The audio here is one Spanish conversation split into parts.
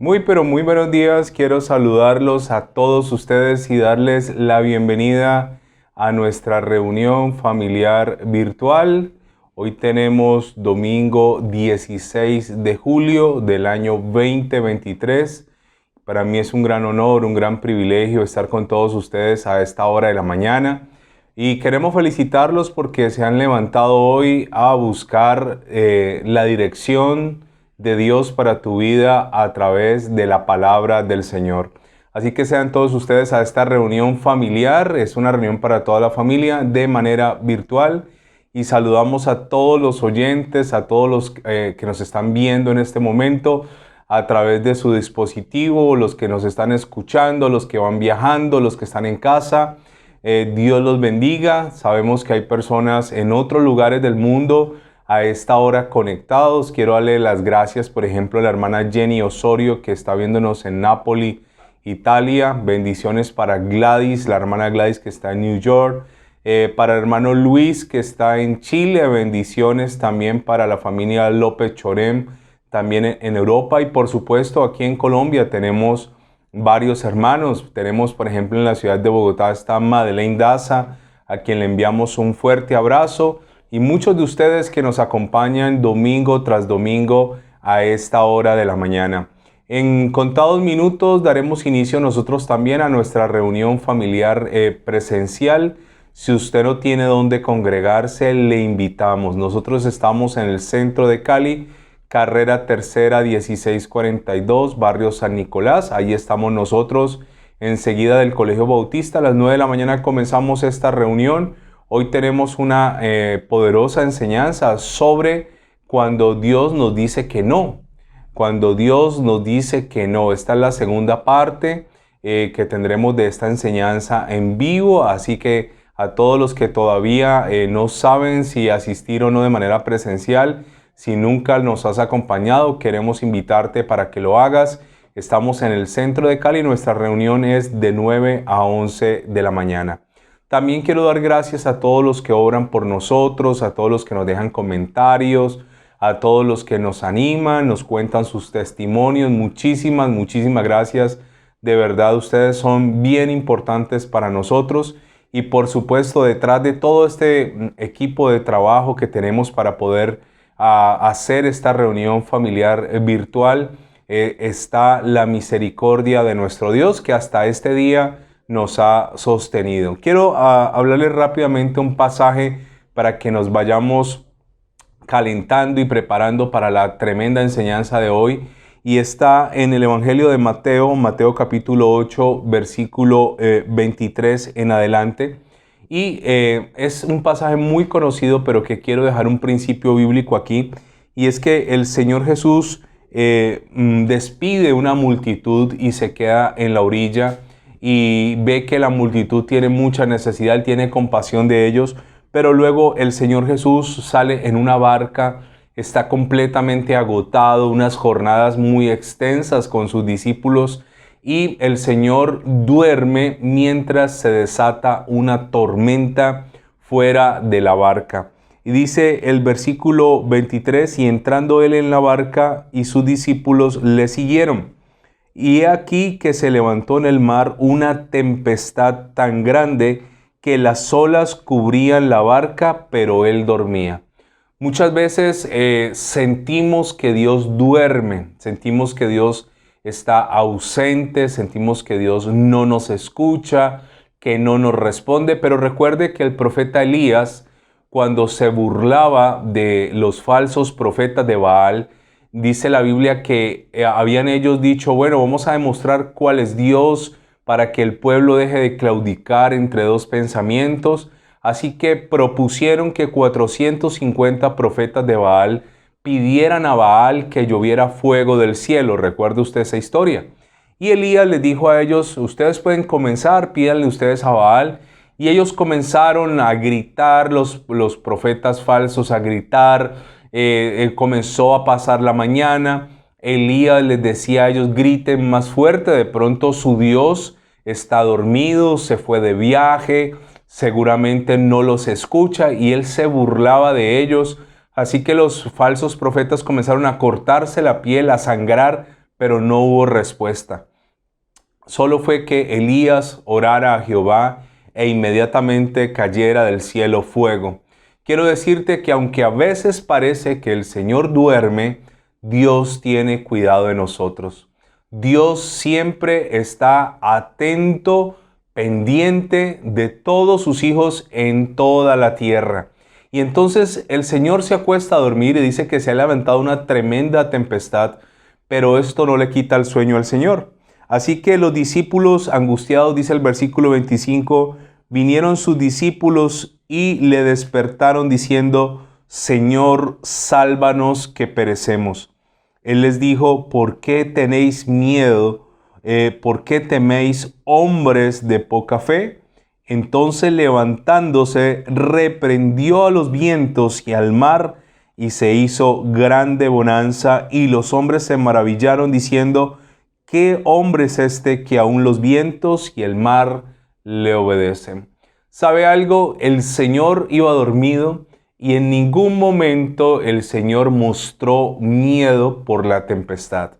Muy pero muy buenos días, quiero saludarlos a todos ustedes y darles la bienvenida a nuestra reunión familiar virtual. Hoy tenemos domingo 16 de julio del año 2023. Para mí es un gran honor, un gran privilegio estar con todos ustedes a esta hora de la mañana. Y queremos felicitarlos porque se han levantado hoy a buscar la dirección de Dios para tu vida a través de la palabra del Señor. Así que sean todos ustedes a esta reunión familiar. Es una reunión para toda la familia de manera virtual. Y saludamos a todos los oyentes, a todos los que nos están viendo en este momento a través de su dispositivo, los que nos están escuchando, los que van viajando, los que están en casa. Dios los bendiga. Sabemos que hay personas en otros lugares del mundo a esta hora conectados. Quiero darle las gracias, por ejemplo, a la hermana Jenny Osorio, que está viéndonos en Nápoli, Italia. Bendiciones para Gladys, la hermana Gladys que está en New York. Para el hermano Luis, que está en Chile. Bendiciones también para la familia López Chorem, también en Europa. Y por supuesto, aquí en Colombia tenemos varios hermanos. Tenemos, por ejemplo, en la ciudad de Bogotá está Madeleine Daza, a quien le enviamos un fuerte abrazo. Y muchos de ustedes que nos acompañan domingo tras domingo a esta hora de la mañana. En contados minutos daremos inicio nosotros también a nuestra reunión familiar presencial. Si usted no tiene dónde congregarse, le invitamos. Nosotros estamos en el centro de Cali, carrera tercera 1642, barrio San Nicolás. Ahí estamos nosotros, enseguida del Colegio Bautista. A las 9 de la mañana comenzamos esta reunión. Hoy tenemos una poderosa enseñanza sobre cuando Dios nos dice que no. Cuando Dios nos dice que no. Esta es la segunda parte que tendremos de esta enseñanza en vivo. Así que a todos los que todavía no saben si asistir o no de manera presencial, si nunca nos has acompañado, queremos invitarte para que lo hagas. Estamos en el centro de Cali. Nuestra reunión es de 9 a 11 de la mañana. También quiero dar gracias a todos los que obran por nosotros, a todos los que nos dejan comentarios, a todos los que nos animan, nos cuentan sus testimonios. Muchísimas gracias. De verdad, ustedes son bien importantes para nosotros. Y por supuesto, detrás de todo este equipo de trabajo que tenemos para poder hacer esta reunión familiar virtual, está la misericordia de nuestro Dios que hasta este día nos ha sostenido. Quiero hablarles rápidamente un pasaje para que nos vayamos calentando y preparando para la tremenda enseñanza de hoy. Y está en el Evangelio de Mateo, Mateo capítulo 8, versículo 23 en adelante. Y es un pasaje muy conocido, pero que quiero dejar un principio bíblico aquí. Y es que el Señor Jesús despide una multitud y se queda en la orilla. Y ve que la multitud tiene mucha necesidad, Él tiene compasión de ellos, pero luego el Señor Jesús sale en una barca, está completamente agotado, unas jornadas muy extensas con sus discípulos, y el Señor duerme mientras se desata una tormenta fuera de la barca. Y dice el versículo 23, y entrando Él en la barca y sus discípulos le siguieron. Y he aquí que se levantó en el mar una tempestad tan grande que las olas cubrían la barca, pero él dormía. Muchas veces sentimos que Dios duerme, sentimos que Dios está ausente, sentimos que Dios no nos escucha, que no nos responde, pero recuerde que el profeta Elías, cuando se burlaba de los falsos profetas de Baal, dice la Biblia que habían ellos dicho, bueno, vamos a demostrar cuál es Dios para que el pueblo deje de claudicar entre dos pensamientos. Así que propusieron que 450 profetas de Baal pidieran a Baal que lloviera fuego del cielo. ¿Recuerda usted esa historia? Y Elías les dijo a ellos, ustedes pueden comenzar, pídanle ustedes a Baal. Y ellos comenzaron a gritar, los profetas falsos a gritar. Comenzó a pasar la mañana. Elías les decía a ellos, griten más fuerte. De pronto su Dios está dormido, se fue de viaje, seguramente no los escucha, y él se burlaba de ellos. Así que los falsos profetas comenzaron a cortarse la piel, a sangrar, pero no hubo respuesta. Solo fue que Elías orara a Jehová e inmediatamente cayera del cielo fuego. Quiero decirte que aunque a veces parece que el Señor duerme, Dios tiene cuidado de nosotros. Dios siempre está atento, pendiente de todos sus hijos en toda la tierra. Y entonces el Señor se acuesta a dormir y dice que se ha levantado una tremenda tempestad, pero esto no le quita el sueño al Señor. Así que los discípulos angustiados, dice el versículo 25, vinieron sus discípulos y le despertaron diciendo: Señor, sálvanos que perecemos. Él les dijo: ¿por qué tenéis miedo? ¿Por qué teméis, hombres de poca fe? Entonces, levantándose, reprendió a los vientos y al mar, y se hizo grande bonanza, y los hombres se maravillaron diciendo: ¿qué hombre es este que aún los vientos y el mar le obedecen? ¿Sabe algo? El Señor iba dormido y en ningún momento el Señor mostró miedo por la tempestad.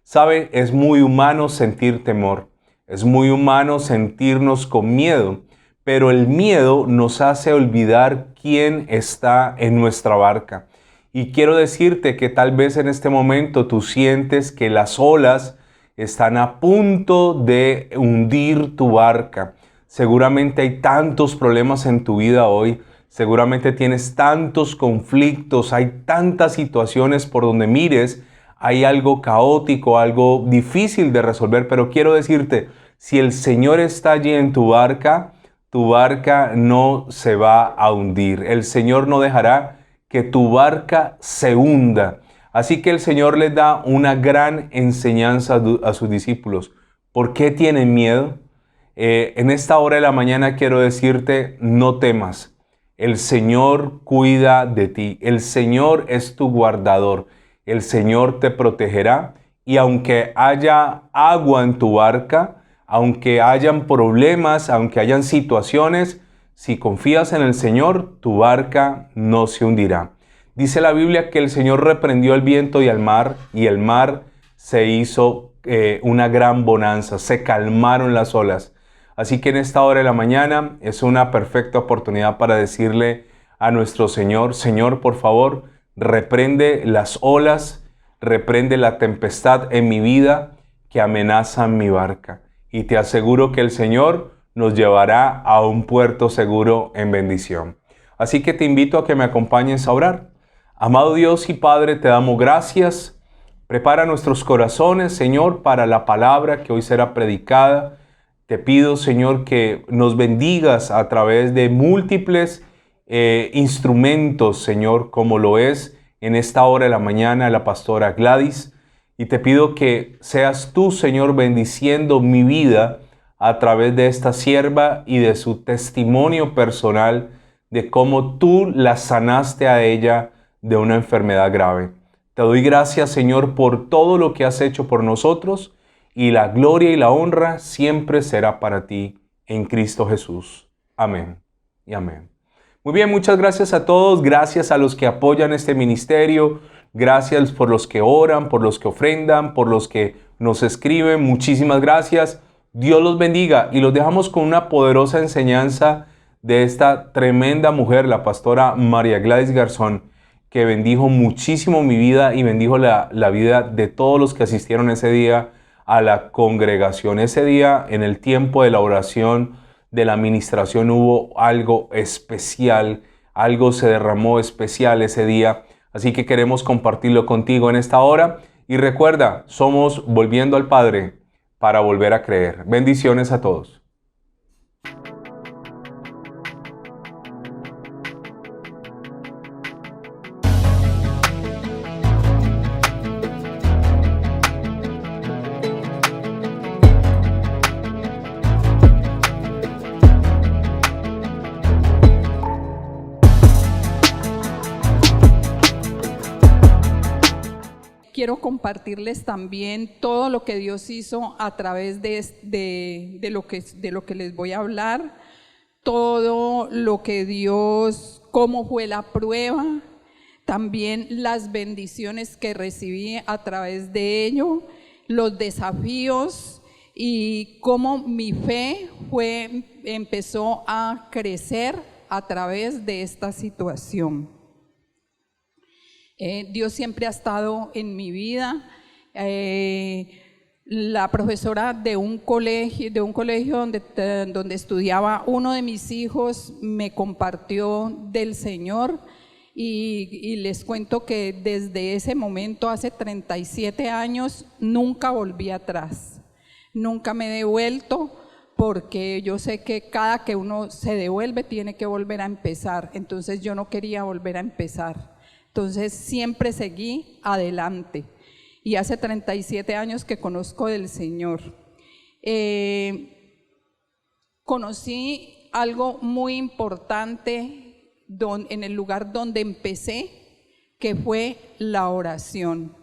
¿Sabe? Es muy humano sentir temor. Es muy humano sentirnos con miedo. Pero el miedo nos hace olvidar quién está en nuestra barca. Y quiero decirte que tal vez en este momento tú sientes que las olas están a punto de hundir tu barca. Seguramente hay tantos problemas en tu vida hoy. Seguramente tienes tantos conflictos, hay tantas situaciones por donde mires, hay algo caótico, algo difícil de resolver. Pero quiero decirte, si el Señor está allí en tu barca no se va a hundir. El Señor no dejará que tu barca se hunda. Así que el Señor les da una gran enseñanza a sus discípulos. ¿Por qué tienen miedo? En esta hora de la mañana quiero decirte: no temas. El Señor cuida de ti. El Señor es tu guardador. El Señor te protegerá. Y aunque haya agua en tu barca, aunque hayan problemas, aunque hayan situaciones, si confías en el Señor, tu barca no se hundirá. Dice la Biblia que el Señor reprendió el viento y el mar se hizo una gran bonanza, se calmaron las olas. Así que en esta hora de la mañana es una perfecta oportunidad para decirle a nuestro Señor: Señor, por favor, reprende las olas, reprende la tempestad en mi vida que amenazan mi barca. Y te aseguro que el Señor nos llevará a un puerto seguro en bendición. Así que te invito a que me acompañes a orar. Amado Dios y Padre, te damos gracias. Prepara nuestros corazones, Señor, para la palabra que hoy será predicada. Te pido, Señor, que nos bendigas a través de múltiples instrumentos, Señor, como lo es en esta hora de la mañana la pastora Gladys. Y te pido que seas tú, Señor, bendiciendo mi vida a través de esta sierva y de su testimonio personal de cómo tú la sanaste a ella de una enfermedad grave. Te doy gracias, Señor, por todo lo que has hecho por nosotros, y la gloria y la honra siempre será para ti en Cristo Jesús. Amén y amén. Muy bien, muchas gracias a todos. Gracias a los que apoyan este ministerio. Gracias por los que oran, por los que ofrendan, por los que nos escriben. Muchísimas gracias. Dios los bendiga, y los dejamos con una poderosa enseñanza de esta tremenda mujer, la pastora María Gladys Garzón, que bendijo muchísimo mi vida y bendijo la vida de todos los que asistieron ese día a la congregación. Ese día, en el tiempo de la oración, de la administración, hubo algo especial, algo se derramó especial ese día. Así que queremos compartirlo contigo en esta hora. Y recuerda, somos Volviendo al Padre para volver a creer. Bendiciones a todos. Quiero compartirles también todo lo que Dios hizo a través de lo que les voy a hablar, todo lo que Dios, cómo fue la prueba, también las bendiciones que recibí a través de ello, los desafíos y cómo mi fe empezó a crecer a través de esta situación. Dios siempre ha estado en mi vida. La profesora de un colegio donde estudiaba uno de mis hijos me compartió del Señor y les cuento que desde ese momento, hace 37 años, nunca volví atrás, nunca me he devuelto, porque yo sé que cada que uno se devuelve tiene que volver a empezar. Entonces yo no quería volver a empezar, entonces siempre seguí adelante. Y hace 37 años que conozco del Señor. Conocí algo muy importante en el lugar donde empecé, que fue la oración.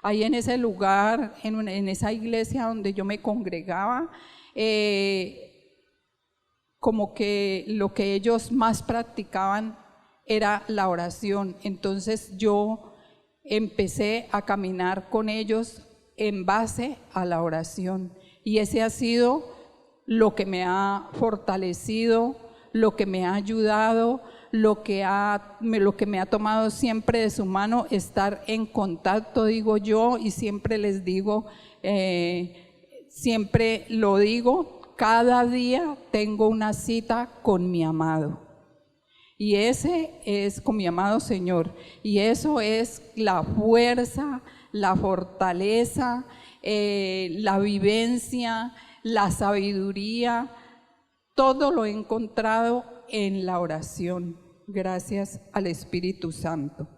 Ahí en ese lugar, en esa iglesia donde yo me congregaba, como que lo que ellos más practicaban era la oración. Entonces yo empecé a caminar con ellos en base a la oración, y ese ha sido lo que me ha fortalecido, lo que me ha ayudado, lo que me ha tomado siempre de su mano, estar en contacto, digo yo, y siempre les digo, siempre lo digo, cada día tengo una cita con mi amado. Y ese es con mi amado Señor, y eso es la fuerza, la fortaleza, la vivencia, la sabiduría, todo lo he encontrado en la oración, gracias al Espíritu Santo.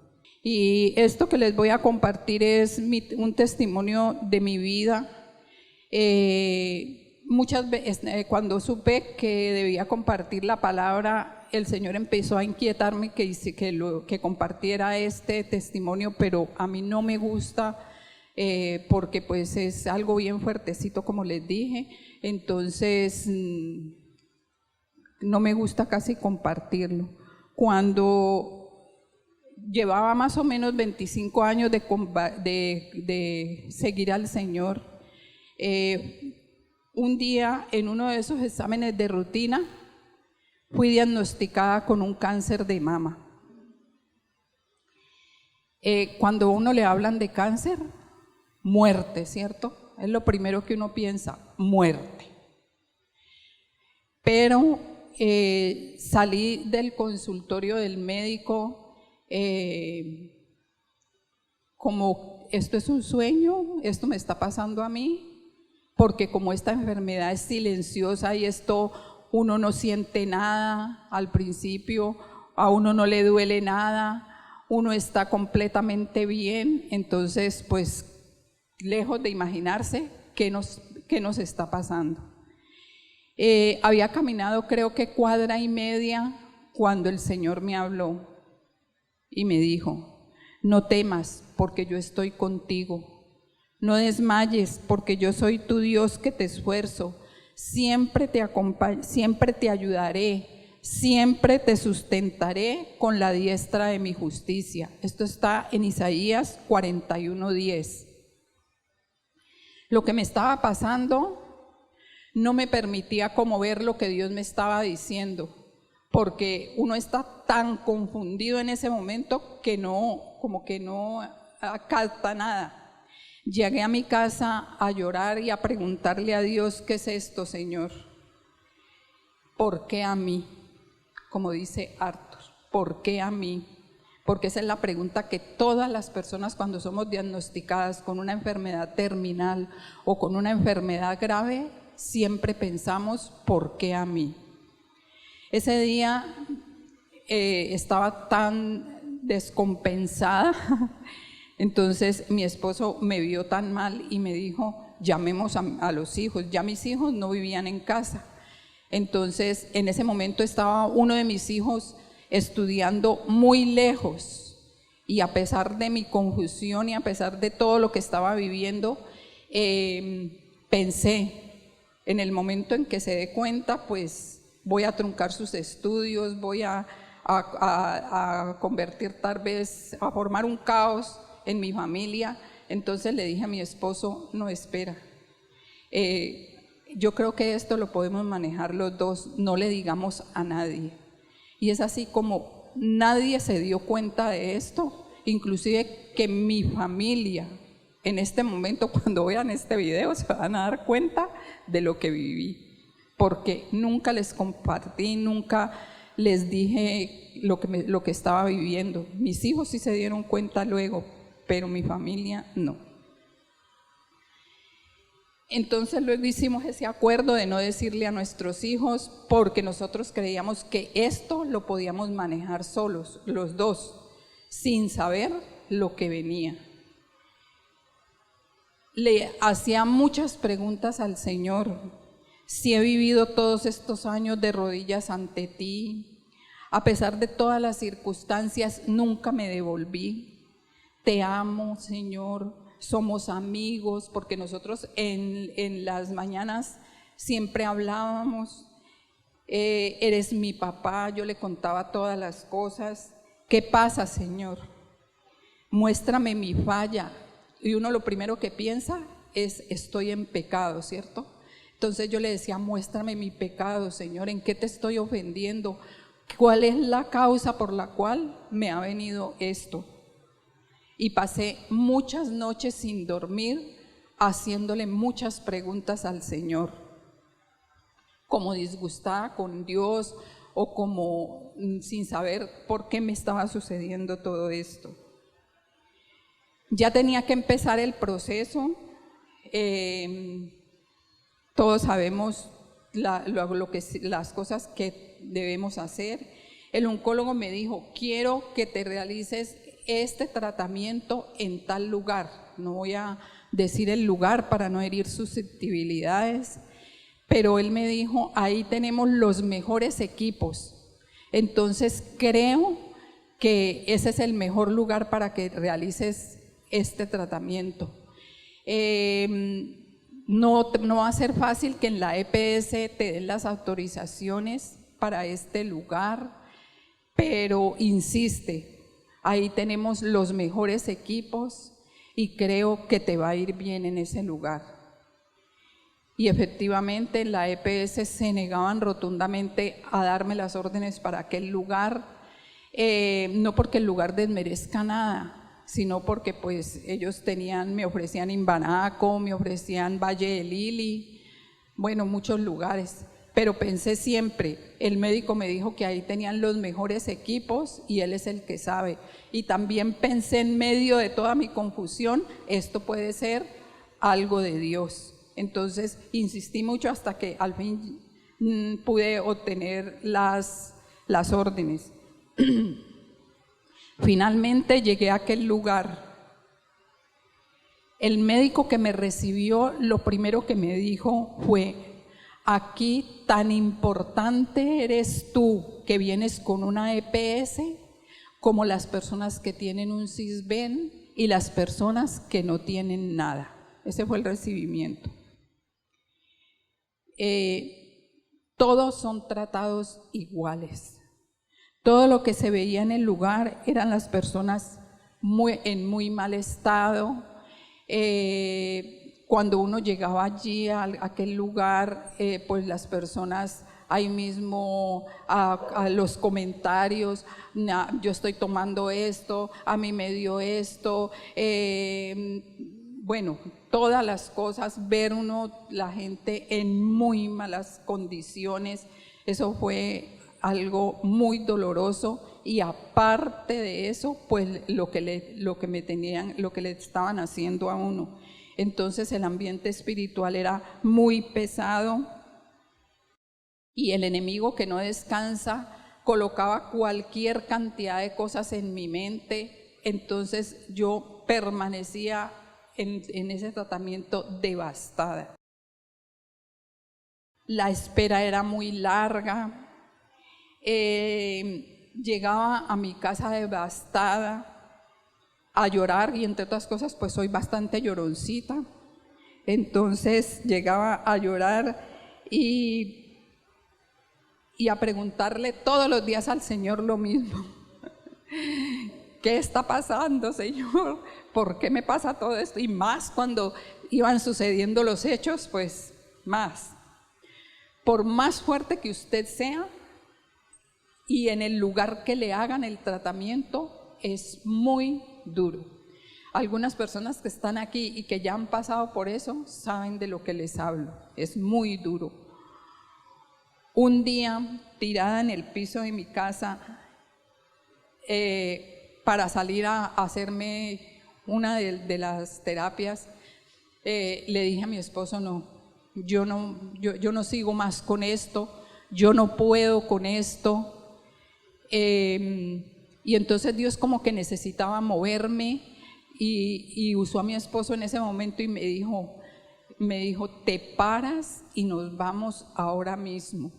Y esto que les voy a compartir es un testimonio de mi vida. Muchas veces cuando supe que debía compartir la palabra, el Señor empezó a inquietarme que compartiera este testimonio, pero a mí no me gusta porque pues es algo bien fuertecito, como les dije. Entonces no me gusta casi compartirlo. Cuando llevaba más o menos 25 años de seguir al Señor, un día en uno de esos exámenes de rutina fui diagnosticada con un cáncer de mama. Cuando a uno le hablan de cáncer, muerte, ¿cierto? Es lo primero que uno piensa, muerte. Pero salí del consultorio del médico como esto es un sueño, esto me está pasando a mí, porque como esta enfermedad es silenciosa y esto uno no siente nada al principio, a uno no le duele nada, uno está completamente bien, entonces pues lejos de imaginarse qué nos está pasando. Había caminado creo que 1,5 cuadras cuando el Señor me habló y me dijo: no temas porque yo estoy contigo, no desmayes porque yo soy tu Dios que te esfuerzo, siempre te acompaño, siempre te ayudaré, siempre te sustentaré con la diestra de mi justicia. Esto está en Isaías 41:10. Lo que me estaba pasando no me permitía como ver lo que Dios me estaba diciendo, porque uno está tan confundido en ese momento que como que no capta nada. Llegué a mi casa a llorar y a preguntarle a Dios: ¿qué es esto, Señor? ¿Por qué a mí? Como dice Arthur, ¿por qué a mí? Porque esa es la pregunta que todas las personas, cuando somos diagnosticadas con una enfermedad terminal o con una enfermedad grave, siempre pensamos: ¿por qué a mí? Ese día estaba tan descompensada, entonces mi esposo me vio tan mal y me dijo: llamemos a los hijos. Ya mis hijos no vivían en casa, entonces en ese momento estaba uno de mis hijos estudiando muy lejos, y a pesar de mi confusión y a pesar de todo lo que estaba viviendo, pensé, en el momento en que se dé cuenta, pues voy a truncar sus estudios, voy a convertir tal vez, a formar un caos en mi familia, Entonces le dije a mi esposo, no, espera, yo creo que esto lo podemos manejar los dos, no le digamos a nadie. Y es así como nadie se dio cuenta de esto, inclusive que mi familia, en este momento, cuando vean este video, se van a dar cuenta de lo que viví, porque nunca les compartí, nunca les dije lo que estaba viviendo. Mis hijos sí se dieron cuenta luego, pero mi familia no. Entonces luego hicimos ese acuerdo de no decirle a nuestros hijos, porque nosotros creíamos que esto lo podíamos manejar solos, los dos, sin saber lo que venía. Le hacía muchas preguntas al Señor. Si he vivido todos estos años de rodillas ante ti, a pesar de todas las circunstancias, nunca me devolví. Te amo, Señor, somos amigos, porque nosotros en las mañanas siempre hablábamos. Eres mi papá, yo le contaba todas las cosas. ¿Qué pasa, Señor? Muéstrame mi falla. Y uno lo primero que piensa es, estoy en pecado, ¿cierto? Entonces yo le decía, muéstrame mi pecado, Señor, ¿en qué te estoy ofendiendo? ¿Cuál es la causa por la cual me ha venido esto? Y pasé muchas noches sin dormir, haciéndole muchas preguntas al Señor, como disgustada con Dios o como sin saber por qué me estaba sucediendo todo esto. Ya tenía que empezar el proceso. Todos sabemos las cosas que debemos hacer. El oncólogo me dijo, quiero que te realices este tratamiento en tal lugar. No voy a decir el lugar para no herir susceptibilidades, pero él me dijo, ahí tenemos los mejores equipos. Entonces creo que ese es el mejor lugar para que realices este tratamiento. No va a ser fácil que en la EPS te den las autorizaciones para este lugar, pero insiste, ahí tenemos los mejores equipos y creo que te va a ir bien en ese lugar. Y efectivamente en la EPS se negaban rotundamente a darme las órdenes para aquel lugar, no porque el lugar desmerezca nada, sino porque pues ellos me ofrecían Imbanaco, me ofrecían Valle de Lili, bueno, muchos lugares, pero pensé siempre, el médico me dijo que ahí tenían los mejores equipos y él es el que sabe, y también pensé en medio de toda mi confusión, esto puede ser algo de Dios. Entonces insistí mucho hasta que al fin pude obtener las órdenes. Finalmente llegué a aquel lugar. El médico que me recibió, lo primero que me dijo fue, aquí tan importante eres tú que vienes con una EPS como las personas que tienen un CISBEN y las personas que no tienen nada. Ese fue el recibimiento. Todos son tratados iguales. Todo lo que se veía en el lugar eran las personas en muy mal estado. Cuando uno llegaba allí a aquel lugar, pues las personas ahí mismo a los comentarios, yo estoy tomando esto, a mí me dio esto, bueno, todas las cosas, ver la gente en muy malas condiciones, eso fue algo muy doloroso. Y aparte de eso, pues lo que le estaban haciendo a uno. Entonces el ambiente espiritual era muy pesado y el enemigo que no descansa colocaba cualquier cantidad de cosas en mi mente. Entonces yo permanecía en ese tratamiento devastada. La espera era muy larga. Llegaba a mi casa devastada a llorar y entre otras cosas pues soy bastante lloroncita, entonces llegaba a llorar y a preguntarle todos los días al Señor lo mismo. ¿qué está pasando, Señor? ¿Por qué me pasa todo esto? Y más cuando iban sucediendo los hechos, pues más. Por más fuerte que usted sea y en el lugar que le hagan el tratamiento, es muy duro. Algunas personas que están aquí y que ya han pasado por eso saben de lo que les hablo. Es muy duro. Un día, tirada en el piso de mi casa, para salir a hacerme una de las terapias, le dije a mi esposo, yo no sigo más con esto, yo no puedo con esto. Y entonces Dios como que necesitaba moverme y usó a mi esposo en ese momento y me dijo, te paras y nos vamos ahora mismo.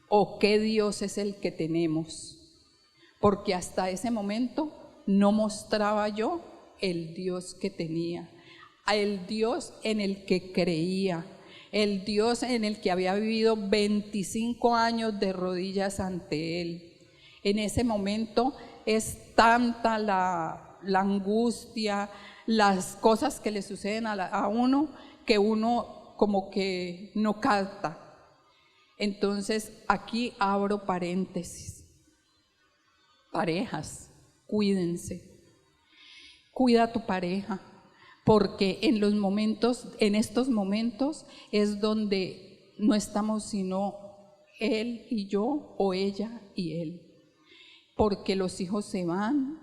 ¿O qué Dios es el que tenemos? Porque hasta ese momento no mostraba yo el Dios que tenía, el Dios en el que creía, el Dios en el que había vivido 25 años de rodillas ante Él. En ese momento es tanta la angustia, las cosas que le suceden a uno, que uno como que no capta. Entonces aquí abro paréntesis. Parejas, cuídense. Cuida a tu pareja, porque en estos momentos es donde no estamos sino él y yo, o ella y él. Porque los hijos se van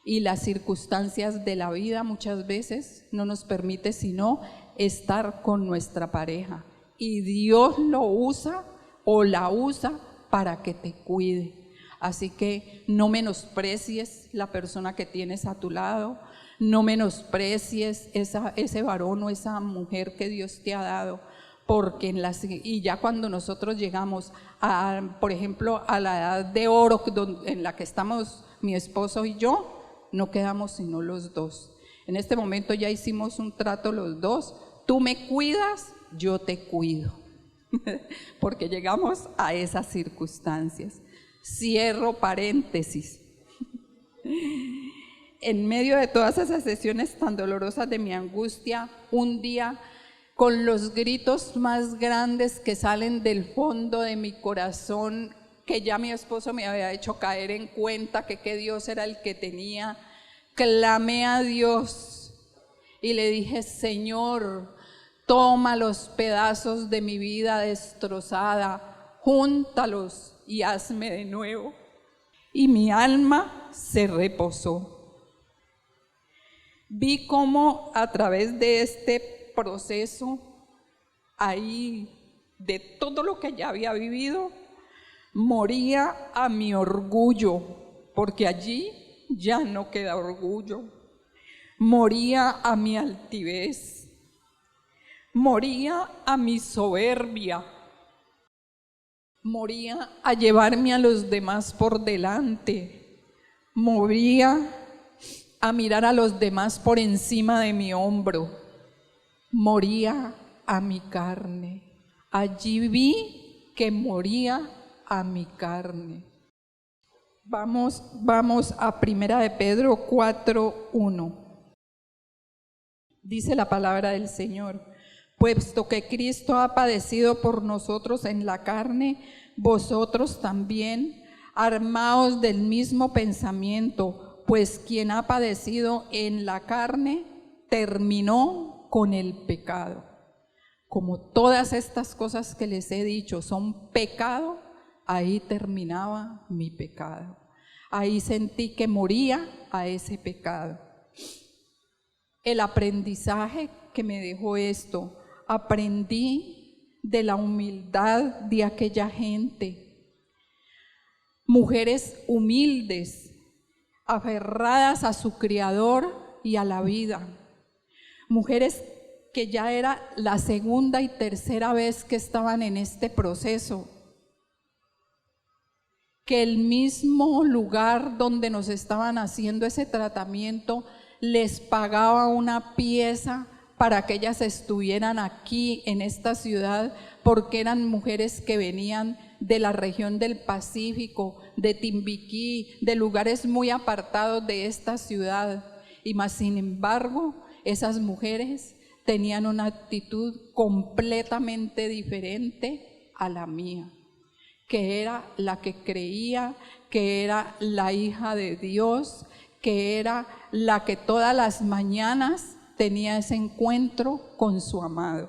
y las circunstancias de la vida muchas veces no nos permite sino estar con nuestra pareja. Y Dios lo usa o la usa para que te cuide. Así que no menosprecies la persona que tienes a tu lado, no menosprecies ese varón o esa mujer que Dios te ha dado, porque y ya cuando nosotros llegamos por ejemplo, a la edad de oro en la que estamos mi esposo y yo, no quedamos sino los dos. En este momento ya hicimos un trato los dos, tú me cuidas, yo te cuido. Porque llegamos a esas circunstancias. Cierro paréntesis. En medio de todas esas sesiones tan dolorosas de mi angustia, un día, con los gritos más grandes que salen del fondo de mi corazón, que ya mi esposo me había hecho caer en cuenta que Dios era el que tenía, clamé a Dios y le dije, Señor, toma los pedazos de mi vida destrozada, júntalos y hazme de nuevo. Y mi alma se reposó. Vi cómo a través de este proceso, ahí, de todo lo que ya había vivido, moría a mi orgullo, porque allí ya no queda orgullo. Moría a mi altivez. Moría a mi soberbia, moría a llevarme a los demás por delante, moría a mirar a los demás por encima de mi hombro, moría a mi carne. Allí vi que moría a mi carne. Vamos a 1 de Pedro 4:1. Dice la palabra del Señor. Puesto que Cristo ha padecido por nosotros en la carne, vosotros también, armaos del mismo pensamiento, pues quien ha padecido en la carne, terminó con el pecado. Como todas estas cosas que les he dicho son pecado, ahí terminaba mi pecado. Ahí sentí que moría a ese pecado. El aprendizaje que me dejó esto, aprendí de la humildad de aquella gente. Mujeres humildes, aferradas a su Creador y a la vida. Mujeres que ya era la segunda y tercera vez que estaban en este proceso. Que el mismo lugar donde nos estaban haciendo ese tratamiento les pagaba una pieza para que ellas estuvieran aquí en esta ciudad, porque eran mujeres que venían de la región del Pacífico, de Timbiquí, de lugares muy apartados de esta ciudad. Y más sin embargo, esas mujeres tenían una actitud completamente diferente a la mía, que era la que creía, que era la hija de Dios, que era la que todas las mañanas tenía ese encuentro con su amado.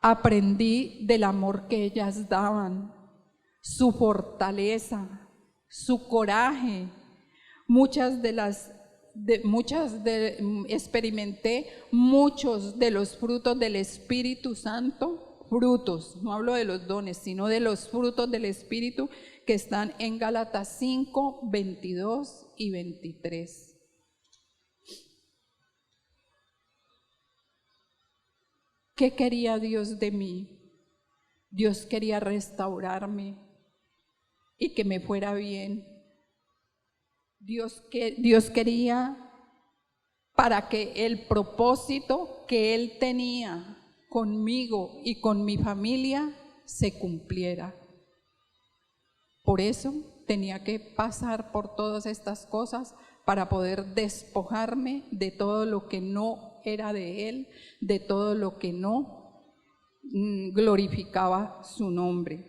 Aprendí del amor que ellas daban, su fortaleza, su coraje. Experimenté muchos de los frutos del Espíritu Santo, frutos, no hablo de los dones, sino de los frutos del Espíritu que están en Gálatas 5, 22 y 23. ¿Qué quería Dios de mí? Dios quería restaurarme y que me fuera bien. Dios quería para que el propósito que Él tenía conmigo y con mi familia se cumpliera. Por eso tenía que pasar por todas estas cosas para poder despojarme de todo lo que no era de Él, de todo lo que no glorificaba su nombre.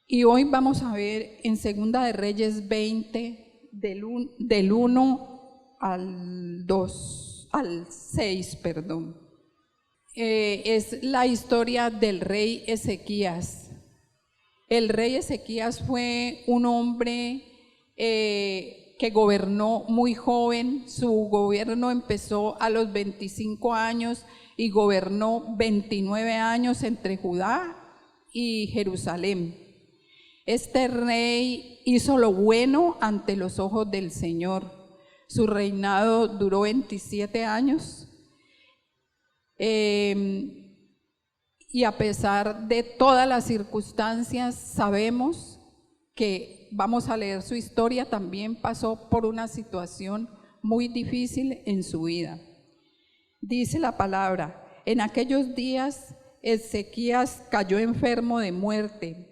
Y hoy vamos a ver en Segunda de Reyes 20, del 1 al 6, perdón. Es la historia del rey Ezequías. El rey Ezequías fue un hombre que gobernó muy joven. Su gobierno empezó a los 25 años y gobernó 29 años entre Judá y Jerusalén. Este rey hizo lo bueno ante los ojos del Señor. Su reinado duró 27 años. Y a pesar de todas las circunstancias, sabemos que, vamos a leer su historia, también pasó por una situación muy difícil en su vida. Dice la palabra: en aquellos días Ezequías cayó enfermo de muerte,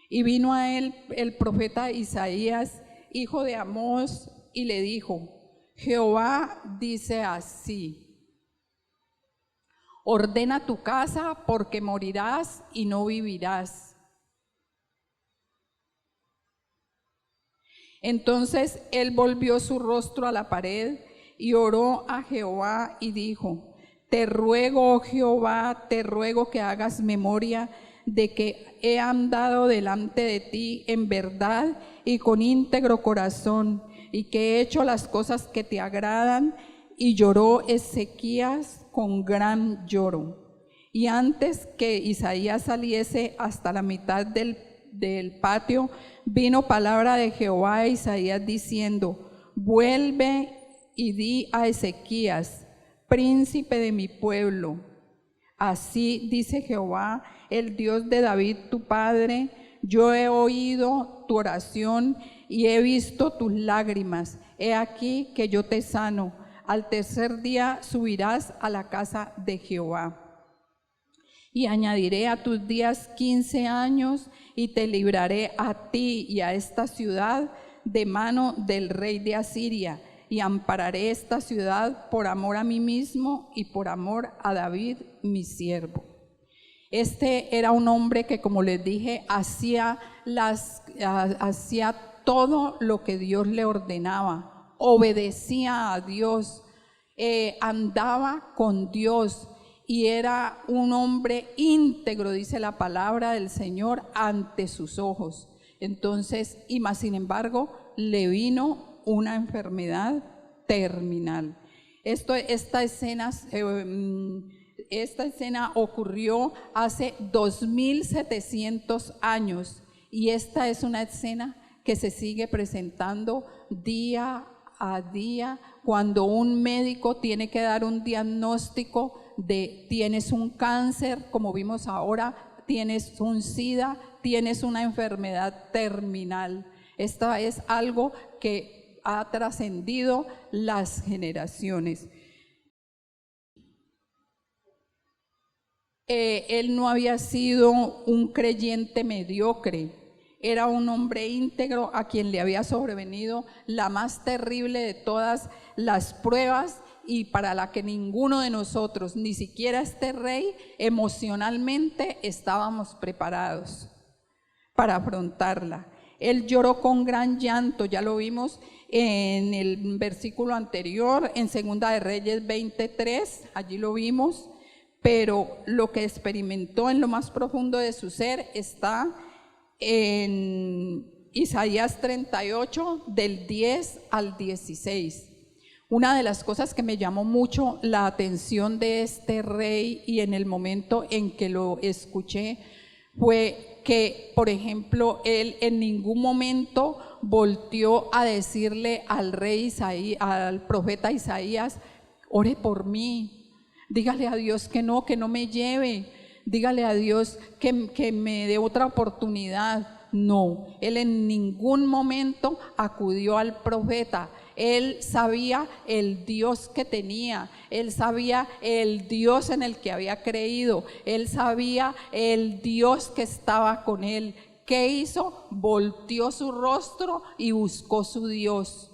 y vino a él el profeta Isaías, hijo de Amós, y le dijo: Jehová dice así: ordena tu casa, porque morirás y no vivirás. Entonces él volvió su rostro a la pared y oró a Jehová y dijo: te ruego, oh Jehová, te ruego que hagas memoria de que he andado delante de ti en verdad y con íntegro corazón, y que he hecho las cosas que te agradan. Y lloró Ezequías con gran lloro. Y antes que Isaías saliese hasta la mitad del patio, vino palabra de Jehová a Isaías diciendo: vuelve y di a Ezequías, príncipe de mi pueblo: así dice Jehová, el Dios de David tu padre: yo he oído tu oración y he visto tus lágrimas. He aquí que yo te sano. Al tercer día subirás a la casa de Jehová. Y añadiré a tus días 15 años, y te libraré a ti y a esta ciudad de mano del rey de Asiria, y ampararé esta ciudad por amor a mí mismo y por amor a David mi siervo. Este era un hombre que, como les dije, hacía todo lo que Dios le ordenaba, obedecía a Dios, andaba con Dios, y era un hombre íntegro, dice la palabra del Señor, ante sus ojos. Entonces, y más sin embargo, le vino una enfermedad terminal. Esta escena ocurrió hace 2700 años, y esta es una escena que se sigue presentando día a día cuando un médico tiene que dar un diagnóstico de tienes un cáncer, como vimos ahora, tienes un SIDA, tienes una enfermedad terminal. Esta es algo que ha trascendido las generaciones. él no había sido un creyente mediocre, era un hombre íntegro a quien le había sobrevenido la más terrible de todas las pruebas y para la que ninguno de nosotros, ni siquiera este rey, emocionalmente estábamos preparados para afrontarla. Él lloró con gran llanto, ya lo vimos en el versículo anterior, en Segunda de Reyes 23, allí lo vimos, pero lo que experimentó en lo más profundo de su ser está en Isaías 38, del 10 al 16. Una de las cosas que me llamó mucho la atención de este rey y en el momento en que lo escuché fue que, por ejemplo, él en ningún momento volteó a decirle al rey Isaías, al profeta Isaías, ore por mí, dígale a Dios que no me lleve, dígale a Dios que me dé otra oportunidad. No, él en ningún momento acudió al profeta. Él sabía el Dios que tenía, él sabía el Dios en el que había creído, él sabía el Dios que estaba con él. ¿Qué hizo? Volteó su rostro y buscó su Dios.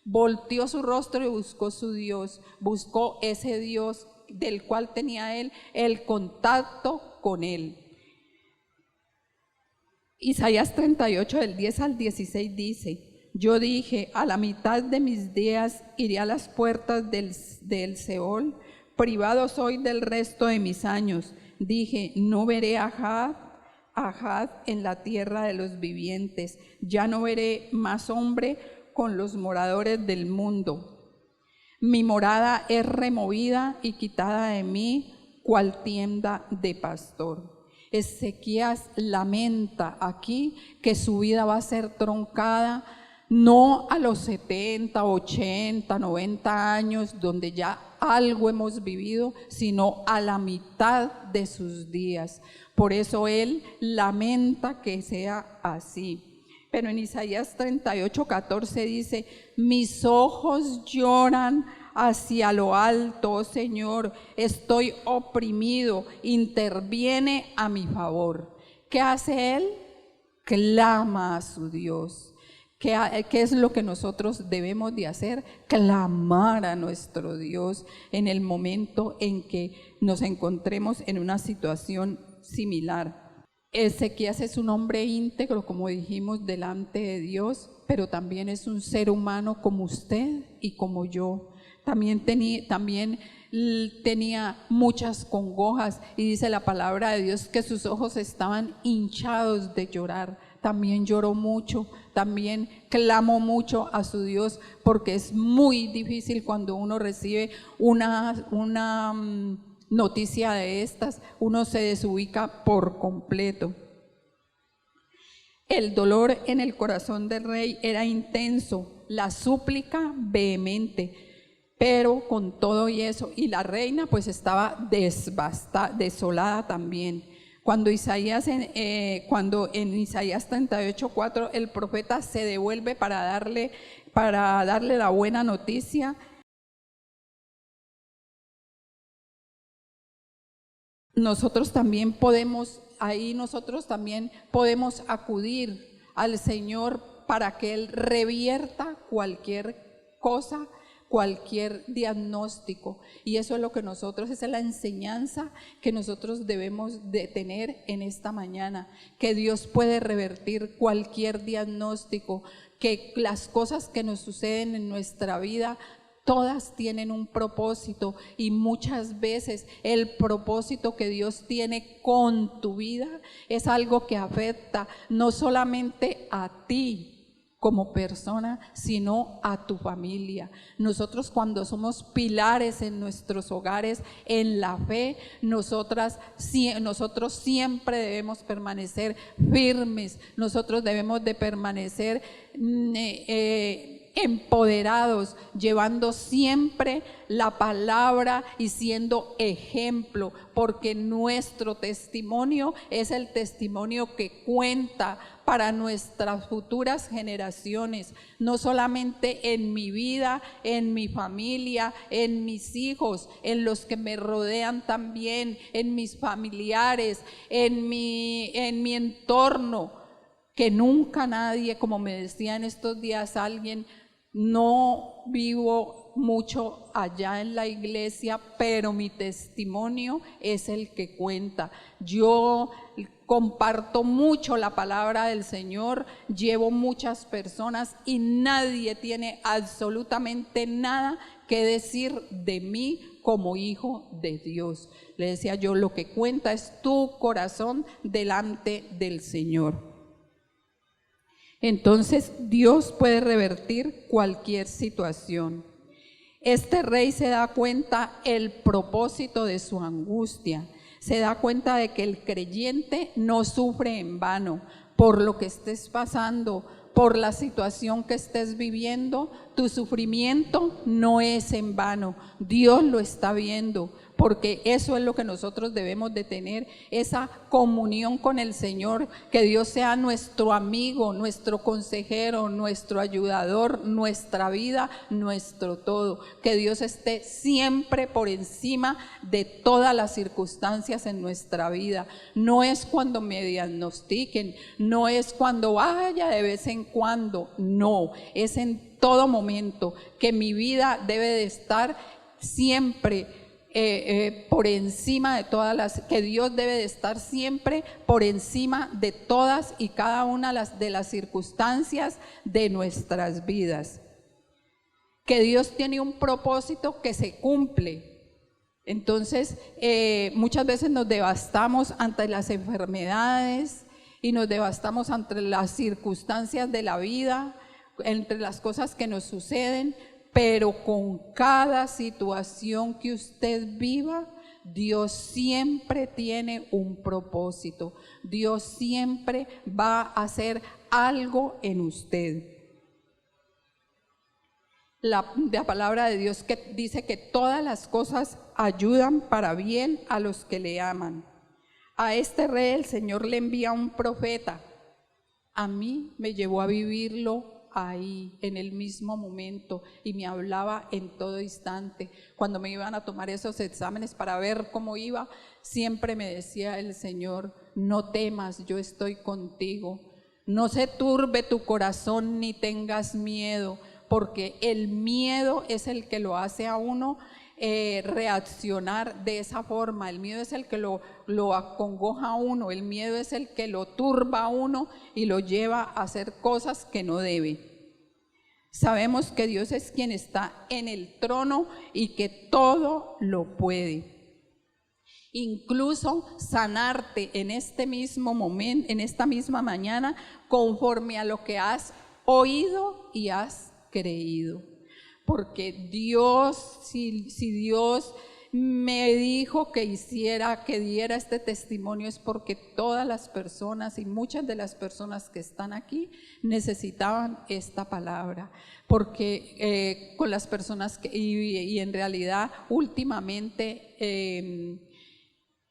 Volteó su rostro y buscó su Dios. Buscó ese Dios del cual tenía él el contacto con él. Isaías 38, del 10 al 16 dice: yo dije, a la mitad de mis días iré a las puertas del Seol, privado soy del resto de mis años. Dije, no veré a Had en la tierra de los vivientes, ya no veré más hombre con los moradores del mundo. Mi morada es removida y quitada de mí, cual tienda de pastor. Ezequías lamenta aquí que su vida va a ser truncada, no a los 70, 80, 90 años, donde ya algo hemos vivido, sino a la mitad de sus días. Por eso él lamenta que sea así. Pero en Isaías 38, 14 dice: mis ojos lloran hacia lo alto, oh Señor, estoy oprimido, interviene a mi favor. ¿Qué hace él? Clama a su Dios. ¿Qué es lo que nosotros debemos de hacer? Clamar a nuestro Dios en el momento en que nos encontremos en una situación similar. Ezequías es un hombre íntegro, como dijimos, delante de Dios, pero también es un ser humano como usted y como yo. También tenía muchas congojas y dice la palabra de Dios que sus ojos estaban hinchados de llorar. También lloró mucho, también clamó mucho a su Dios, porque es muy difícil cuando uno recibe una noticia de estas, uno se desubica por completo. El dolor en el corazón del rey era intenso, la súplica vehemente, pero con todo y eso, y la reina pues estaba desolada también. Cuando en Isaías 38:4 el profeta se devuelve para darle la buena noticia, nosotros también podemos acudir al Señor para que Él revierta cualquier cosa, cualquier diagnóstico. Y eso es lo que esa es la enseñanza que nosotros debemos de tener en esta mañana, que Dios puede revertir cualquier diagnóstico, que las cosas que nos suceden en nuestra vida todas tienen un propósito, y muchas veces el propósito que Dios tiene con tu vida es algo que afecta no solamente a ti como persona, sino a tu familia. Nosotros, cuando somos pilares en nuestros hogares en la fe, nosotros siempre debemos permanecer firmes, nosotros debemos de permanecer empoderados, llevando siempre la palabra y siendo ejemplo, porque nuestro testimonio es el testimonio que cuenta para nuestras futuras generaciones, no solamente en mi vida, en mi familia, en mis hijos, en los que me rodean también, en mis familiares, en mi entorno, que nunca nadie, como me decía en estos días alguien, no vivo mucho allá en la iglesia, pero mi testimonio es el que cuenta. Yo comparto mucho la palabra del Señor, llevo muchas personas y nadie tiene absolutamente nada que decir de mí como hijo de Dios. Le decía yo, lo que cuenta es tu corazón delante del Señor. Entonces Dios puede revertir cualquier situación. Este rey se da cuenta el propósito de su angustia, se da cuenta de que el creyente no sufre en vano por lo que estés pasando, por la situación que estés viviendo. Tu sufrimiento no es en vano, Dios lo está viendo, porque eso es lo que nosotros debemos de tener, esa comunión con el Señor, que Dios sea nuestro amigo, nuestro consejero, nuestro ayudador, nuestra vida, nuestro todo, que Dios esté siempre por encima de todas las circunstancias en nuestra vida. No es cuando me diagnostiquen, no es cuando vaya de vez en cuando, no, es en todo momento, que mi vida debe de estar siempre por encima de todas las, que Dios debe de estar siempre por encima de todas y cada una de las circunstancias de nuestras vidas. Que Dios tiene un propósito que se cumple. Entonces, muchas veces nos devastamos ante las enfermedades y nos devastamos ante las circunstancias de la vida, entre las cosas que nos suceden, pero con cada situación que usted viva, Dios siempre tiene un propósito. Dios siempre va a hacer algo en usted. La palabra de Dios que dice que todas las cosas ayudan para bien a los que le aman. A este rey el Señor le envía un profeta. A mí me llevó a vivirlo ahí, en el mismo momento, y me hablaba en todo instante. Cuando me iban a tomar esos exámenes para ver cómo iba, siempre me decía el Señor: no temas, yo estoy contigo. No se turbe tu corazón ni tengas miedo, porque el miedo es el que lo hace a uno reaccionar de esa forma. El miedo es el que lo acongoja a uno, el miedo es el que lo turba a uno y lo lleva a hacer cosas que no debe. Sabemos que Dios es quien está en el trono y que todo lo puede. Incluso sanarte en este mismo momento, en esta misma mañana, conforme a lo que has oído y has creído. Porque Dios, si Dios me dijo que diera este testimonio, es porque todas las personas y muchas de las personas que están aquí necesitaban esta palabra. Porque con las personas y en realidad últimamente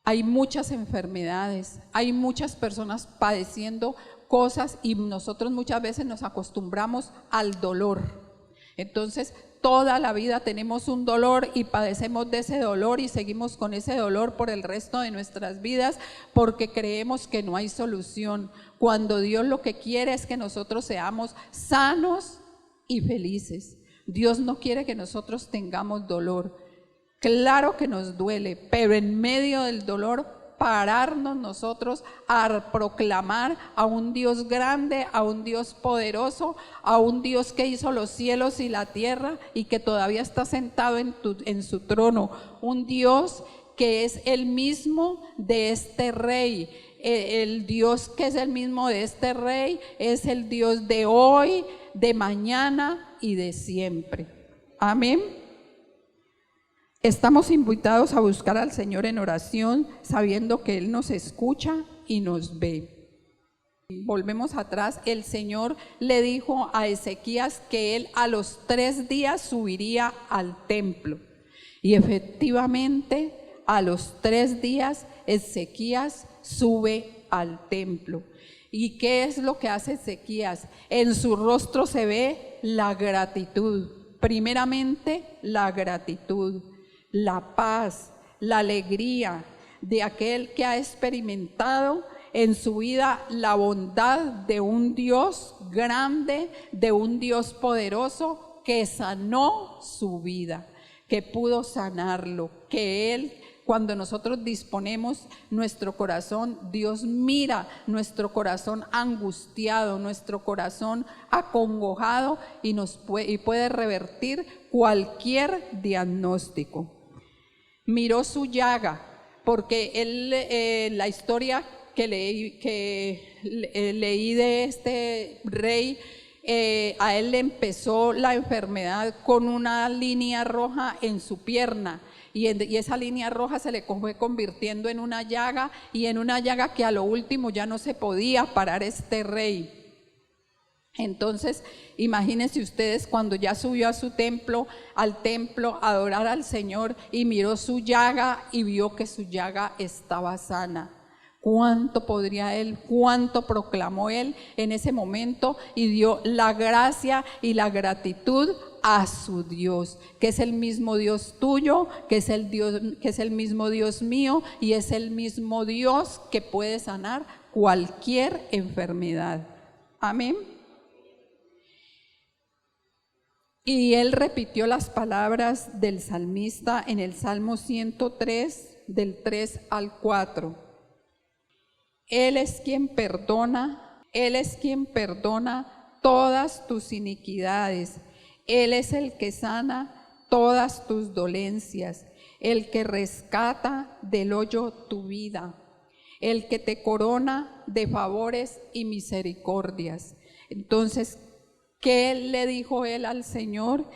hay muchas enfermedades, hay muchas personas padeciendo cosas y nosotros muchas veces nos acostumbramos al dolor. Entonces, toda la vida tenemos un dolor y padecemos de ese dolor y seguimos con ese dolor por el resto de nuestras vidas porque creemos que no hay solución, cuando Dios lo que quiere es que nosotros seamos sanos y felices. Dios no quiere que nosotros tengamos dolor. Claro que nos duele, pero en medio del dolor pararnos nosotros a proclamar a un Dios grande, a un Dios poderoso, a un Dios que hizo los cielos y la tierra y que todavía está sentado en su trono, un Dios que es el mismo de este rey. El Dios que es el mismo de este rey es el Dios de hoy, de mañana y de siempre. Amén. Estamos invitados a buscar al Señor en oración, sabiendo que Él nos escucha y nos ve. Volvemos atrás, el Señor le dijo a Ezequías que Él a los 3 días subiría al templo. Y efectivamente, a los 3 días Ezequías sube al templo. ¿Y qué es lo que hace Ezequías? En su rostro se ve la gratitud. Primeramente, la gratitud, la paz, la alegría de aquel que ha experimentado en su vida la bondad de un Dios grande, de un Dios poderoso que sanó su vida, que pudo sanarlo, que Él, cuando nosotros disponemos nuestro corazón, Dios mira nuestro corazón angustiado, nuestro corazón acongojado y puede revertir cualquier diagnóstico. Miró su llaga, porque él, la historia que leí de este rey, a él le empezó la enfermedad con una línea roja en su pierna. Y esa línea roja se le fue convirtiendo en una llaga, y en una llaga que a lo último ya no se podía parar este rey. Entonces, imagínense ustedes cuando ya subió a su templo, a adorar al Señor, y miró su llaga y vio que su llaga estaba sana. ¿Cuánto podría él, cuánto proclamó él en ese momento y dio la gracia y la gratitud a su Dios, que es el mismo Dios tuyo, que es el mismo Dios mío y es el mismo Dios que puede sanar cualquier enfermedad? Amén. Y él repitió las palabras del salmista en el Salmo 103, del 3 al 4. Él es quien perdona todas tus iniquidades. Él es el que sana todas tus dolencias, el que rescata del hoyo tu vida, el que te corona de favores y misericordias. Entonces, ¿qué le dijo él al Señor?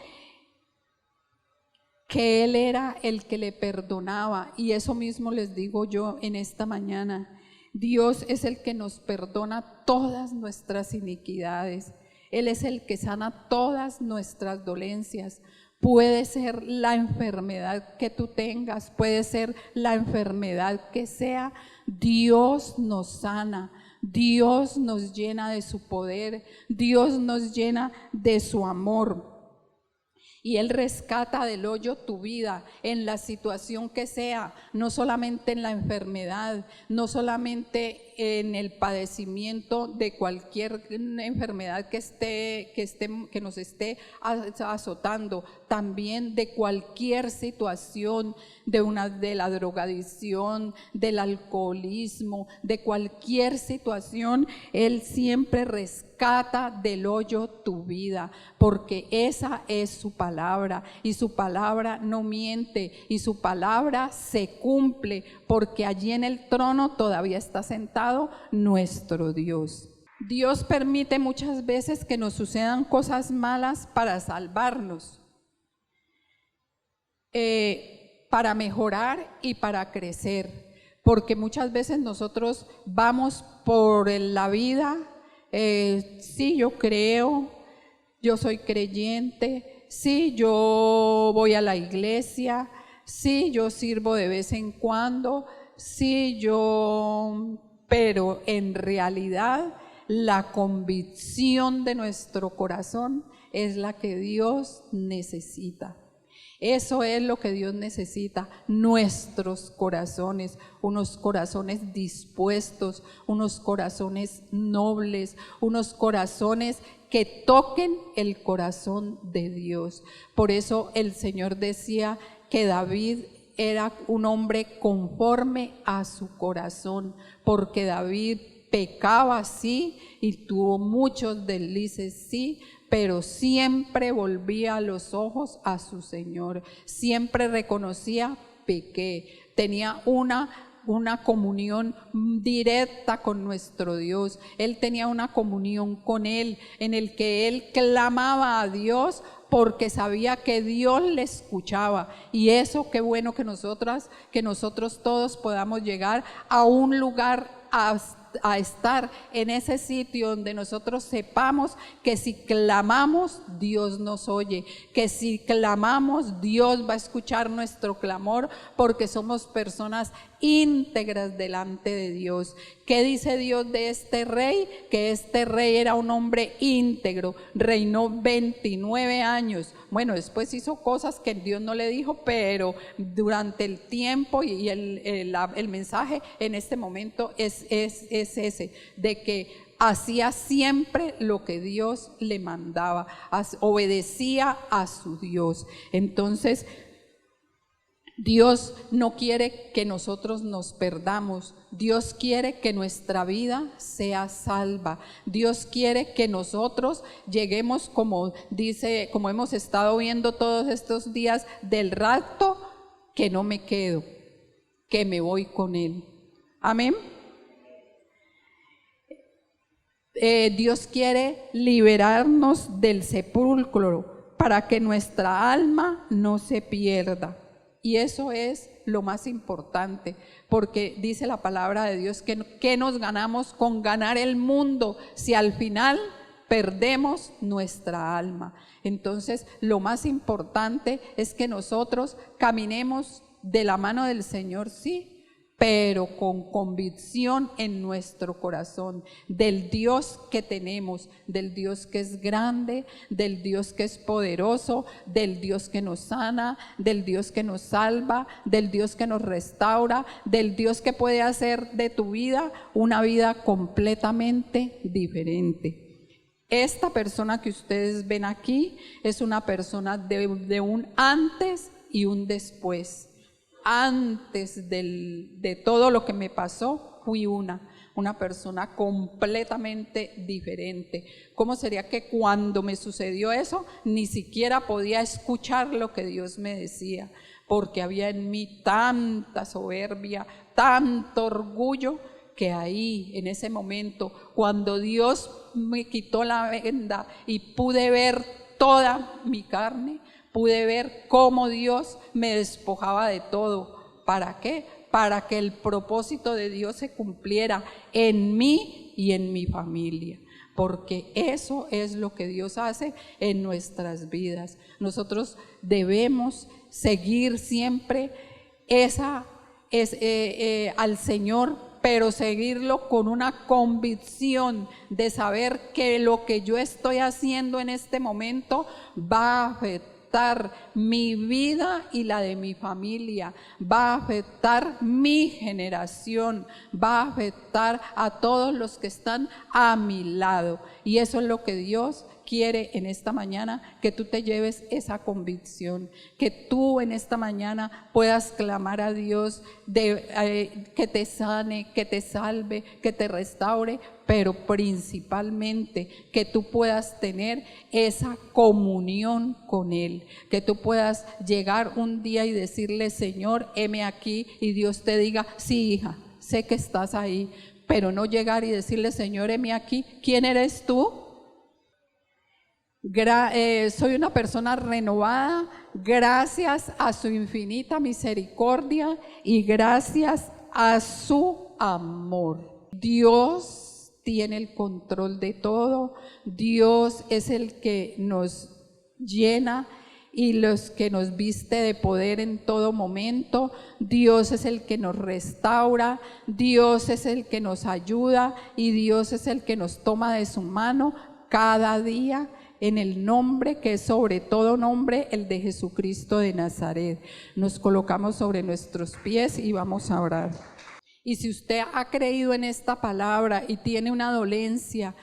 Que Él era el que le perdonaba, y eso mismo les digo yo en esta mañana. Dios es el que nos perdona todas nuestras iniquidades. Él es el que sana todas nuestras dolencias. Puede ser la enfermedad que tú tengas, puede ser la enfermedad que sea, Dios nos sana, Dios nos llena de su poder, Dios nos llena de su amor. Y Él rescata del hoyo tu vida en la situación que sea, no solamente en la enfermedad, no solamente en el padecimiento de cualquier enfermedad que nos esté azotando, también de cualquier situación, de la drogadicción, del alcoholismo, de cualquier situación. Él siempre rescata del hoyo tu vida, porque esa es su palabra, y su palabra no miente, y su palabra se cumple, porque allí en el trono todavía está sentado nuestro Dios. Dios permite muchas veces que nos sucedan cosas malas para salvarnos, para mejorar y para crecer, porque muchas veces nosotros vamos por la vida, sí, yo creo, yo soy creyente, sí, yo voy a la iglesia, sí, yo sirvo de vez en cuando, sí, pero en realidad la convicción de nuestro corazón es la que Dios necesita. Eso es lo que Dios necesita, nuestros corazones, unos corazones dispuestos, unos corazones nobles, unos corazones que toquen el corazón de Dios. Por eso el Señor decía que David era un hombre conforme a su corazón, porque David pecaba sí y tuvo muchos deslices sí, pero siempre volvía los ojos a su Señor, siempre reconocía: pequé, tenía una comunión directa con nuestro Dios. Él tenía una comunión con Él, en el que él clamaba a Dios porque sabía que Dios le escuchaba. Y eso, qué bueno que nosotros todos podamos llegar a un lugar a estar en ese sitio donde nosotros sepamos que si clamamos, Dios nos oye, que si clamamos, Dios va a escuchar nuestro clamor, porque somos personas íntegras delante de Dios. ¿Qué dice Dios de este rey? Que este rey era un hombre íntegro, reinó 29 años. Bueno, después hizo cosas que Dios no le dijo, pero durante el tiempo y el mensaje en este momento es ese, de que hacía siempre lo que Dios le mandaba, obedecía a su Dios. Entonces, Dios no quiere que nosotros nos perdamos. Dios quiere que nuestra vida sea salva. Dios quiere que nosotros lleguemos, como dice, como hemos estado viendo todos estos días, del rapto, que no me quedo, que me voy con Él. Amén. Dios quiere liberarnos del sepulcro para que nuestra alma no se pierda. Y eso es lo más importante, porque dice la palabra de Dios que nos ganamos con ganar el mundo si al final perdemos nuestra alma. Entonces, lo más importante es que nosotros caminemos de la mano del Señor, sí, pero con convicción en nuestro corazón del Dios que tenemos, del Dios que es grande, del Dios que es poderoso, del Dios que nos sana, del Dios que nos salva, del Dios que nos restaura, del Dios que puede hacer de tu vida una vida completamente diferente. Esta persona que ustedes ven aquí es una persona de un antes y un después. Antes de todo lo que me pasó, fui una persona completamente diferente. ¿Cómo sería que cuando me sucedió eso, ni siquiera podía escuchar lo que Dios me decía? Porque había en mí tanta soberbia, tanto orgullo, que ahí, en ese momento, cuando Dios me quitó la venda y pude ver toda mi carne, pude ver cómo Dios me despojaba de todo. ¿Para qué? Para que el propósito de Dios se cumpliera en mí y en mi familia. Porque eso es lo que Dios hace en nuestras vidas. Nosotros debemos seguir siempre al Señor, pero seguirlo con una convicción de saber que lo que yo estoy haciendo en este momento va a afectar mi vida y la de mi familia, va a afectar mi generación, va a afectar a todos los que están a mi lado. Y eso es lo que Dios quiere en esta mañana, que tú te lleves esa convicción, que tú en esta mañana puedas clamar a Dios que te sane, que te salve, que te restaure, pero principalmente que tú puedas tener esa comunión con Él, que tú puedas llegar un día y decirle: Señor, heme aquí, y Dios te diga: sí, hija, sé que estás ahí, pero no llegar y decirle: Señor, heme aquí, ¿quién eres tú? Soy una persona renovada gracias a su infinita misericordia y gracias a su amor. Dios tiene el control de todo. Dios es el que nos llena y los que nos viste de poder en todo momento. Dios es el que nos restaura, Dios es el que nos ayuda y Dios es el que nos toma de su mano cada día, en el nombre que es sobre todo nombre, el de Jesucristo de Nazaret. Nos colocamos sobre nuestros pies y vamos a orar. Y si usted ha creído en esta palabra y tiene una dolencia,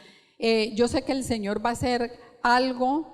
yo sé que el Señor va a hacer algo,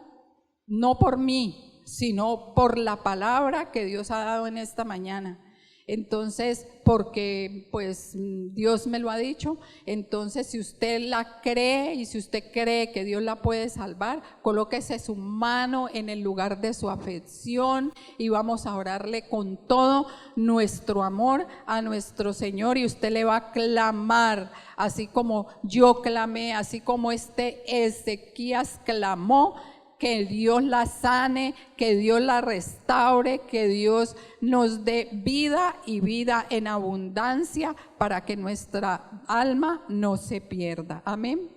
no por mí, sino por la palabra que Dios ha dado en esta mañana. Entonces, porque pues Dios me lo ha dicho, entonces si usted la cree y si usted cree que Dios la puede salvar, colóquese su mano en el lugar de su afección y vamos a orarle con todo nuestro amor a nuestro Señor, y usted le va a clamar, así como yo clamé, así como Ezequías clamó. que Dios la sane, que Dios la restaure, que Dios nos dé vida y vida en abundancia para que nuestra alma no se pierda. Amén.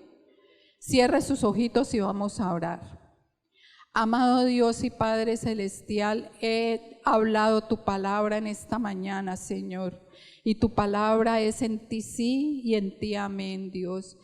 Cierre sus ojitos y vamos a orar. Amado Dios y Padre Celestial, he hablado tu palabra en esta mañana, Señor, y tu palabra es en ti sí y en ti amén, Dios.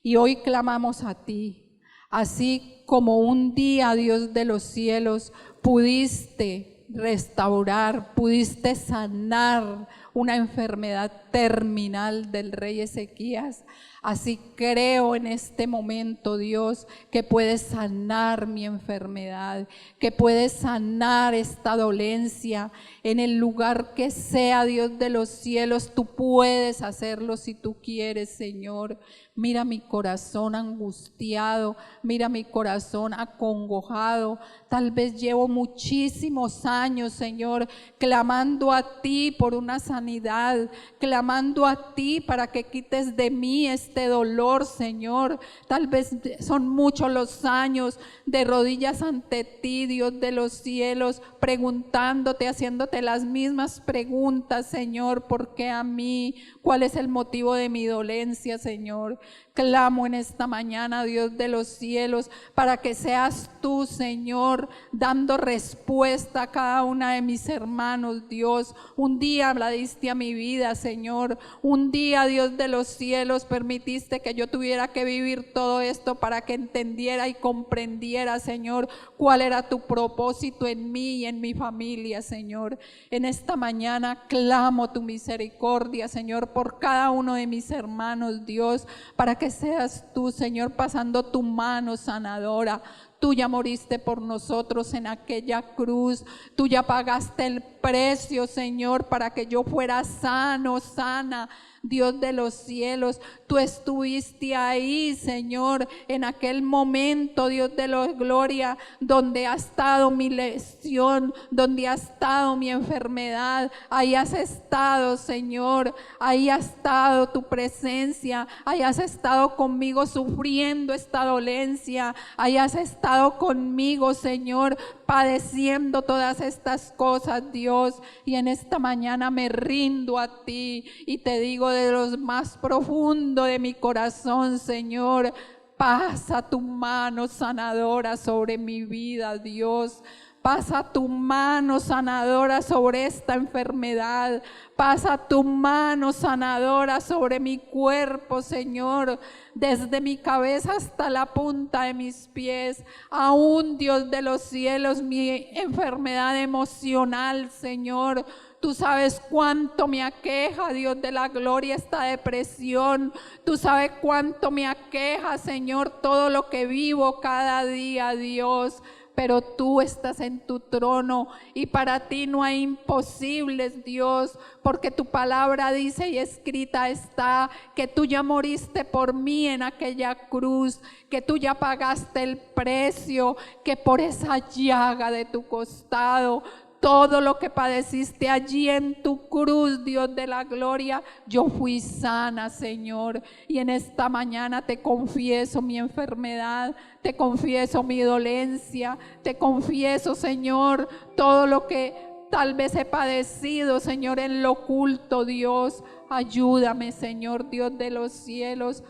Y hoy clamamos a ti, así como un día, Dios de los cielos, pudiste restaurar, pudiste sanar una enfermedad terminal del rey Ezequías. Así creo en este momento, Dios, que puedes sanar mi enfermedad, que puedes sanar esta dolencia en el lugar que sea, Dios de los cielos. Tú puedes hacerlo si tú quieres, Señor. Mira mi corazón angustiado, mira mi corazón acongojado. Tal vez llevo muchísimos años, Señor, clamando a ti por una sanidad, clamando a ti para que quites de mí este dolor, Señor. Tal vez son muchos los años de rodillas ante ti, Dios de los cielos, preguntándote, haciéndote las mismas preguntas, Señor. ¿Por qué a mí? ¿Cuál es el motivo de mi dolencia, Señor? Clamo en esta mañana, Dios de los cielos, para que seas tú, Señor, dando respuesta a cada una de mis hermanos, Dios. Un día la diste a mi vida, Señor. Un día, Dios de los cielos, permitiste que yo tuviera que vivir todo esto para que entendiera y comprendiera, Señor, cuál era tu propósito en mí y en mi familia, Señor. En esta mañana clamo tu misericordia, Señor, por cada uno de mis hermanos, Dios, para que seas tú, Señor, pasando tu mano sanadora. Tú ya moriste por nosotros en aquella cruz. Tú ya pagaste el precio, Señor, para que yo fuera sano, sana. Dios de los cielos, tú estuviste ahí, Señor, en aquel momento, Dios de la gloria, donde ha estado mi lesión, donde ha estado mi enfermedad. Ahí has estado, Señor, ahí ha estado tu presencia, ahí has estado conmigo sufriendo esta dolencia, ahí has estado conmigo, Señor, padeciendo todas estas cosas, Dios. Y en esta mañana me rindo a ti y te digo de lo más profundo de mi corazón, Señor, pasa tu mano sanadora sobre mi vida, Dios. Pasa tu mano sanadora sobre esta enfermedad. Pasa tu mano sanadora sobre mi cuerpo, Señor, desde mi cabeza hasta la punta de mis pies. Aún, Dios de los cielos, mi enfermedad emocional, Señor, tú sabes cuánto me aqueja, Dios de la gloria, esta depresión. Tú sabes cuánto me aqueja, Señor, todo lo que vivo cada día, Dios. Pero tú estás en tu trono y para ti no hay imposibles, Dios, porque tu palabra dice y escrita está que tú ya moriste por mí en aquella cruz, que tú ya pagaste el precio, que por esa llaga de tu costado, todo lo que padeciste allí en tu cruz, Dios de la gloria, yo fui sana, Señor. Y en esta mañana te confieso mi enfermedad, te confieso mi dolencia, te confieso, Señor, todo lo que tal vez he padecido, Señor, en lo oculto, Dios. Ayúdame, Señor, Dios de los cielos.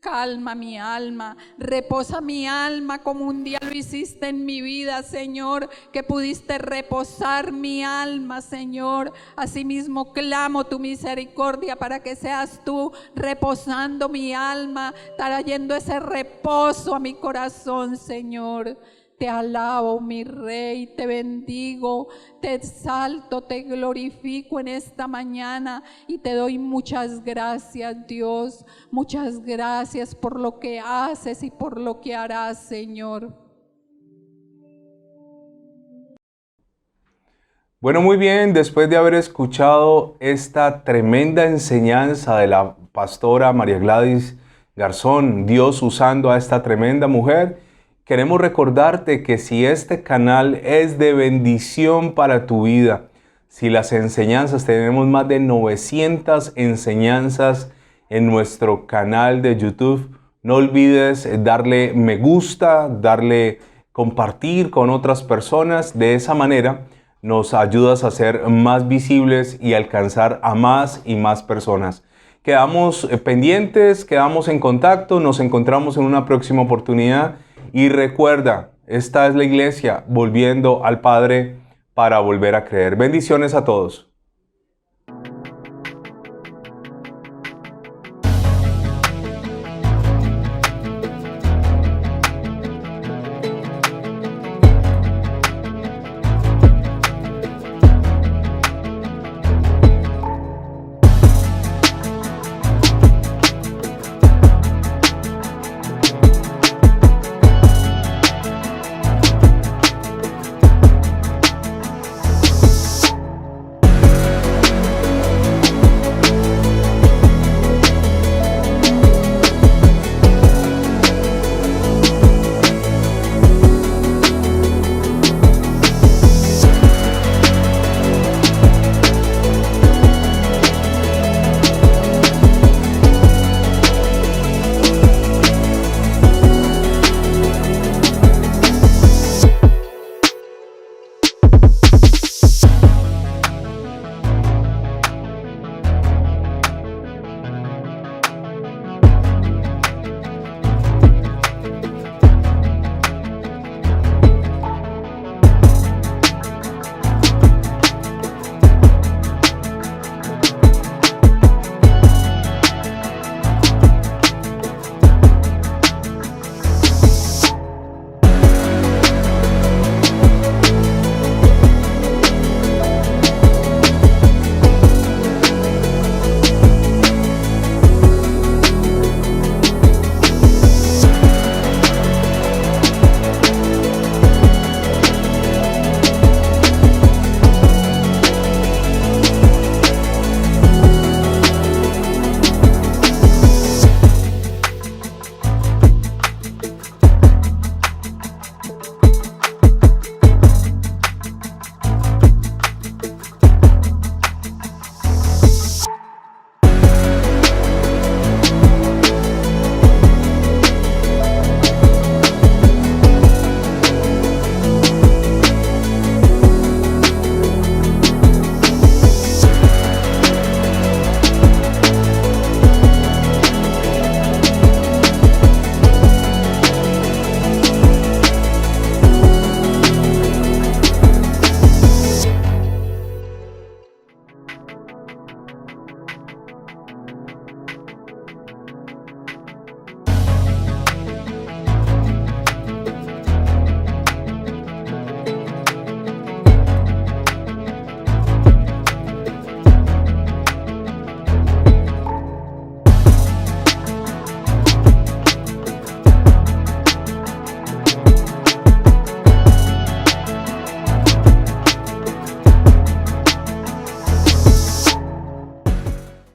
Calma mi alma, reposa mi alma como un día lo hiciste en mi vida, Señor, que pudiste reposar mi alma, Señor. Asimismo clamo tu misericordia para que seas tú reposando mi alma, trayendo ese reposo a mi corazón, Señor. Te alabo, mi Rey, te bendigo, te exalto, te glorifico en esta mañana y te doy muchas gracias, Dios. Muchas gracias por lo que haces y por lo que harás, Señor. Bueno, muy bien, después de haber escuchado esta tremenda enseñanza de la pastora María Gladys Garzón, Dios usando a esta tremenda mujer, queremos recordarte que si este canal es de bendición para tu vida, si las enseñanzas, tenemos más de 900 enseñanzas en nuestro canal de YouTube, No olvides darle me gusta, darle compartir con otras personas. De esa manera nos ayudas a ser más visibles y alcanzar a más y más personas. Quedamos pendientes, quedamos en contacto, nos encontramos en una próxima oportunidad y recuerda, esta es la iglesia volviendo al Padre para volver a creer. Bendiciones a todos.